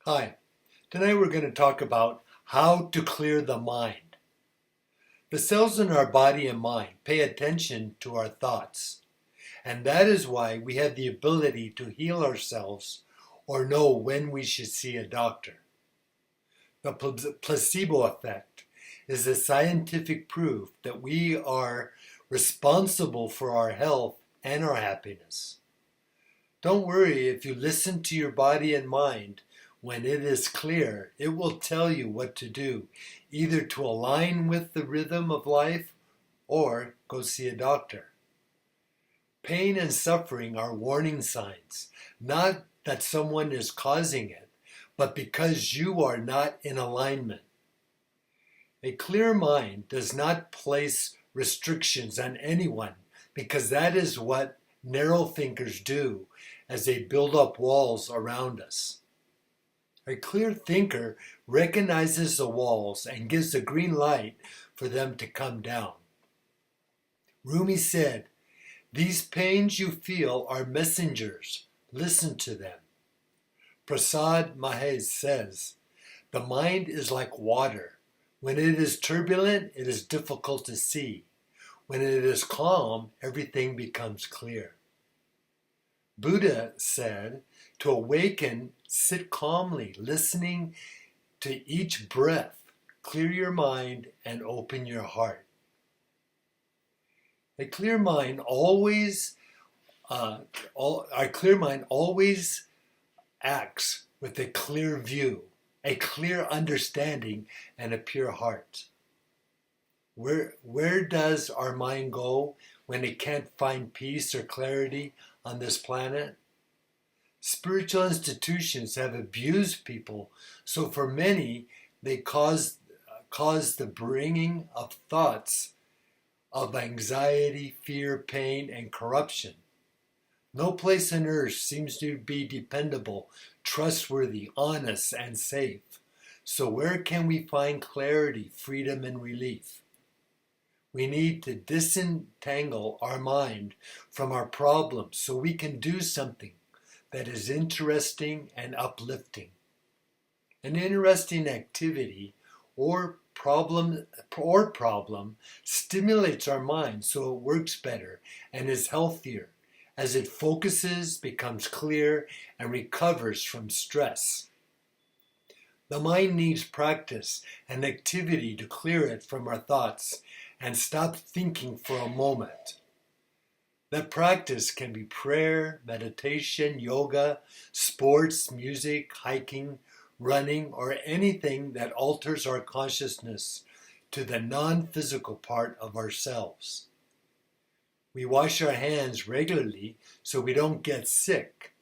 Hi, tonight we're going to talk about how to clear the mind. The cells in our body and mind pay attention to our thoughts, and that is why we have the ability to heal ourselves or know when we should see a doctor. The placebo effect is the scientific proof that we are responsible for our health and our happiness. Don't worry if you listen to your body and mind. When it is clear, it will tell you what to do, either to align with the rhythm of life or go see a doctor. Pain and suffering are warning signs, not that someone is causing it, but because you are not in alignment. A clear mind does not place restrictions on anyone because that is what narrow thinkers do as they build up walls around us. A clear thinker recognizes the walls and gives the green light for them to come down. Rumi said, "These pains you feel are messengers. Listen to them." Prasad Mahez says, "The mind is like water. When it is turbulent, it is difficult to see. When it is calm, everything becomes clear." Buddha said, "To awaken, sit calmly, listening to each breath. Clear your mind and open your heart." A clear mind always acts with a clear view, a clear understanding, and a pure heart. Where does our mind go when it can't find peace or clarity on this planet? Spiritual institutions have abused people, so for many, they cause the bringing of thoughts of anxiety, fear, pain, and corruption. No place on earth seems to be dependable, trustworthy, honest, and safe. So where can we find clarity, freedom, and relief? We need to disentangle our mind from our problems so we can do something that is interesting and uplifting. An interesting activity or problem stimulates our mind so it works better and is healthier as it focuses, becomes clear, and recovers from stress. The mind needs practice and activity to clear it from our thoughts and stop thinking for a moment. That practice can be prayer, meditation, yoga, sports, music, hiking, running, or anything that alters our consciousness to the non-physical part of ourselves. We wash our hands regularly so we don't get sick.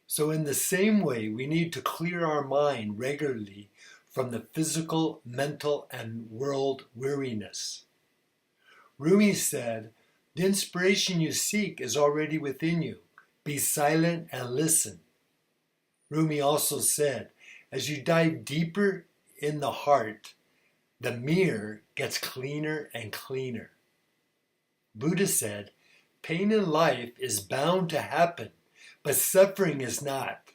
So in the same way, we need to clear our mind regularly from the physical, mental, and world weariness. Rumi said, "The inspiration you seek is already within you. Be silent and listen." Rumi also said, as you dive deeper in the heart, the mirror gets cleaner and cleaner. Buddha said, "Pain in life is bound to happen, but suffering is not.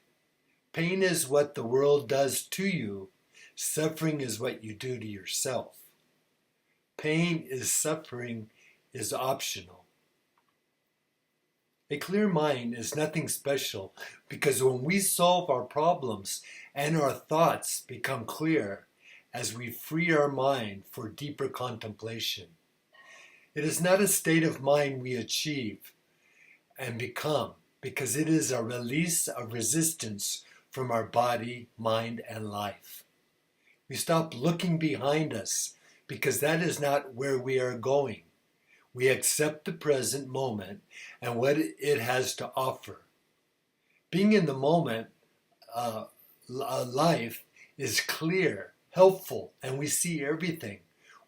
Pain is what the world does to you. Suffering is what you do to yourself. Suffering is optional." A clear mind is nothing special because when we solve our problems and our thoughts become clear as we free our mind for deeper contemplation. It is not a state of mind we achieve and become because it is a release of resistance from our body, mind, and life. We stop looking behind us because that is not where we are going. We accept the present moment and what it has to offer. Being in the moment, life is clear, helpful, and we see everything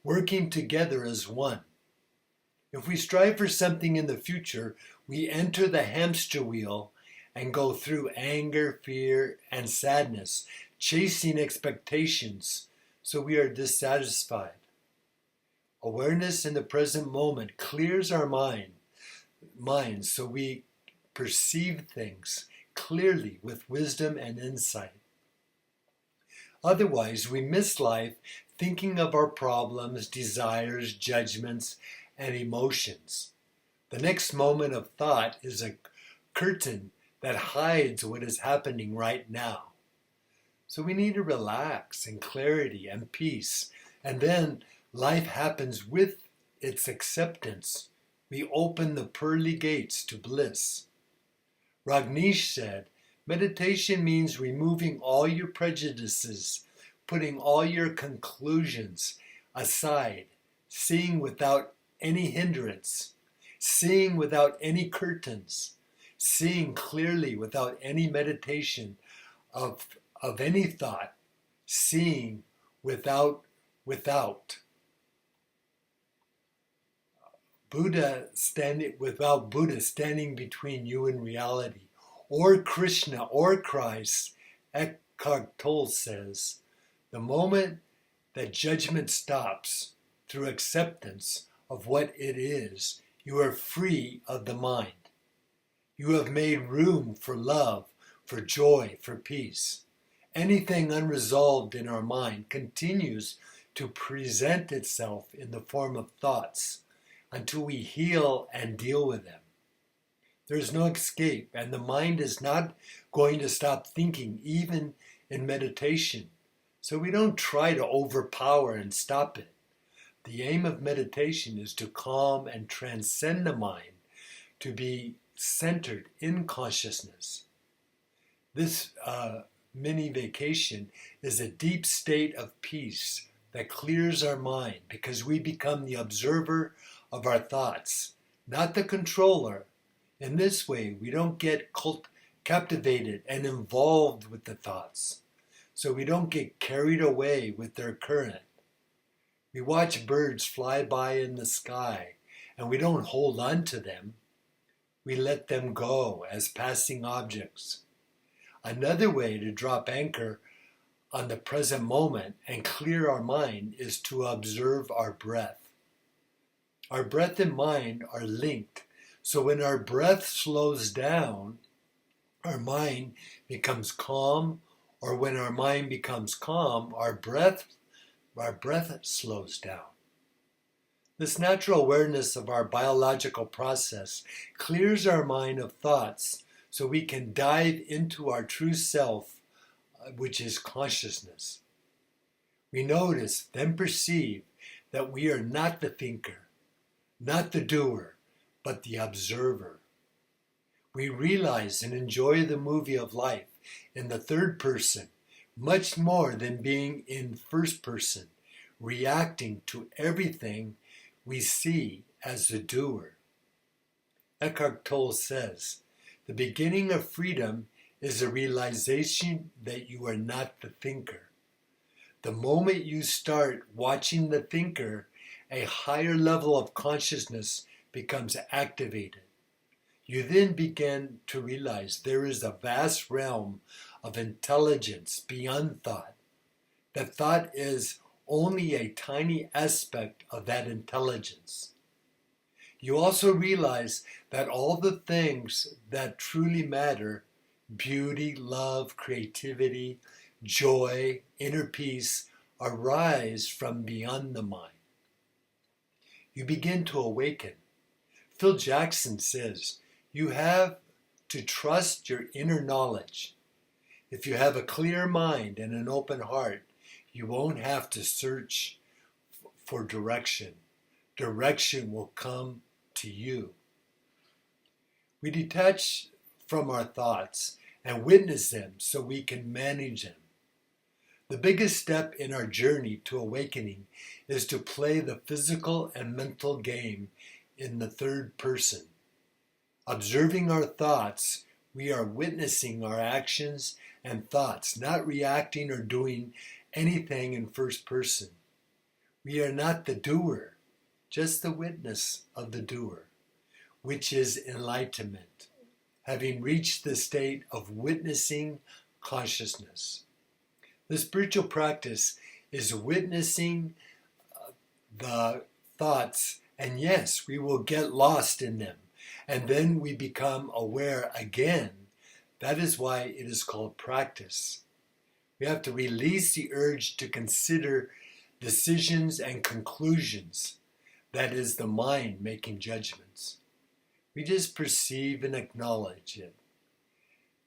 working together as one. If we strive for something in the future, we enter the hamster wheel and go through anger, fear, and sadness, chasing expectations, so we are dissatisfied. Awareness in the present moment clears our minds so we perceive things clearly with wisdom and insight. Otherwise, we miss life thinking of our problems, desires, judgments, and emotions. The next moment of thought is a curtain that hides what is happening right now. So we need to relax in clarity and peace. And then life happens with its acceptance. We open the pearly gates to bliss. Rajneesh said, meditation means removing all your prejudices, putting all your conclusions aside, seeing without any hindrance, seeing without any curtains, seeing clearly without any meditation of any thought, seeing without. Without Buddha standing between you and reality, or Krishna or Christ. Eckhart Tolle says, the moment that judgment stops through acceptance of what it is, you are free of the mind. You have made room for love, for joy, for peace. Anything unresolved in our mind continues to present itself in the form of thoughts until we heal and deal with them. There is no escape, and the mind is not going to stop thinking, even in meditation. So we don't try to overpower and stop it. The aim of meditation is to calm and transcend the mind, to be centered in consciousness. This mini vacation is a deep state of peace that clears our mind because we become the observer of our thoughts, not the controller. In this way, we don't get captivated and involved with the thoughts, so we don't get carried away with their current. We watch birds fly by in the sky, and we don't hold on to them. We let them go as passing objects. Another way to drop anchor on the present moment and clear our mind is to observe our breath. Our breath and mind are linked, so when our breath slows down, our mind becomes calm, or when our mind becomes calm, our breath slows down. This natural awareness of our biological process clears our mind of thoughts so we can dive into our true self, which is consciousness. We notice, then perceive that we are not the thinker, not the doer, but the observer. We realize and enjoy the movie of life in the third person, much more than being in first person, reacting to everything we see as the doer. Eckhart Tolle says, the beginning of freedom is a realization that you are not the thinker. The moment you start watching the thinker, a higher level of consciousness becomes activated. You then begin to realize there is a vast realm of intelligence beyond thought. That thought is only a tiny aspect of that intelligence. You also realize that all the things that truly matter, beauty, love, creativity, joy, inner peace, arise from beyond the mind. You begin to awaken. Phil Jackson says, you have to trust your inner knowledge. If you have a clear mind and an open heart, you won't have to search for direction. Direction will come to you. We detach from our thoughts and witness them so we can manage them. The biggest step in our journey to awakening is to play the physical and mental game in the third person. Observing our thoughts, we are witnessing our actions and thoughts, not reacting or doing anything in first person. We are not the doer, just the witness of the doer, which is enlightenment, having reached the state of witnessing consciousness. The spiritual practice is witnessing the thoughts, and yes, we will get lost in them, and then we become aware again. That is why it is called practice. We have to release the urge to consider decisions and conclusions. That is the mind making judgments. We just perceive and acknowledge it.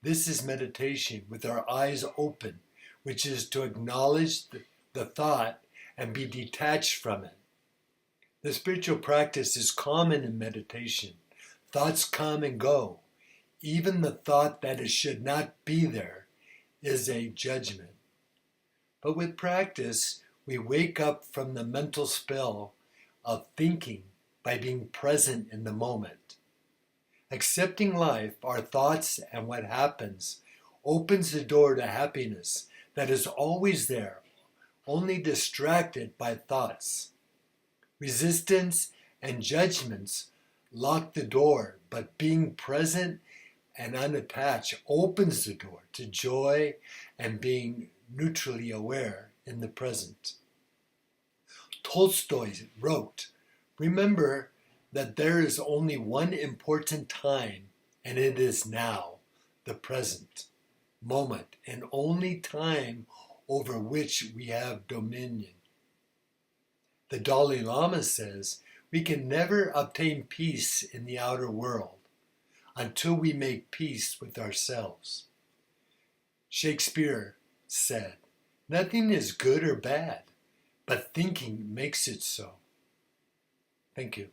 This is meditation with our eyes open, which is to acknowledge the thought and be detached from it. The spiritual practice is common in meditation. Thoughts come and go. Even the thought that it should not be there is a judgment. But with practice, we wake up from the mental spell of thinking by being present in the moment. Accepting life, our thoughts, and what happens opens the door to happiness that is always there, only distracted by thoughts. Resistance and judgments lock the door, but being present and unattached opens the door to joy and being neutrally aware in the present. Tolstoy wrote, "Remember that there is only one important time, and it is now, the present moment, and only time over which we have dominion." The Dalai Lama says, "We can never obtain peace in the outer world until we make peace with ourselves." Shakespeare said, "Nothing is good or bad, but thinking makes it so." Thank you.